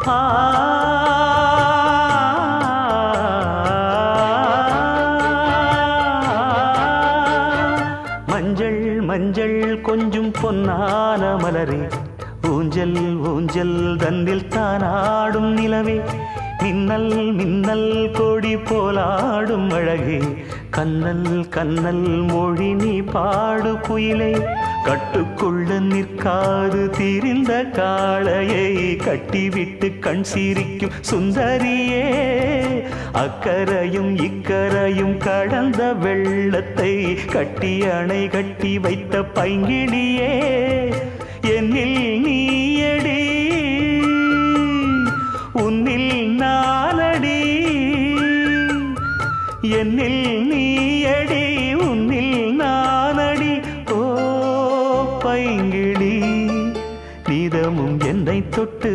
ஆ மஞ்சள் மஞ்சள் கொஞ்சம் பொன்னான மலரே, ஊஞ்சல் ஊஞ்சல் தன்னில் தானாடும் நிலவே, மின்னல் மின்னல் கொடி போலாடும் அழகே, கண்ணல் கண்ணல் மொழி நீ பாடு குயிலே, கட்டுக்குள்ள நிற்காது தீரிந்த காளையை கட்டிவிட்டு கண் சிரிக்கும் சுந்தரியே, அக்கரையும் இக்கரையும் கடந்த வெள்ளத்தை கட்டி அணை கட்டி வைத்த பைங்கிளியே, என்னில் நீ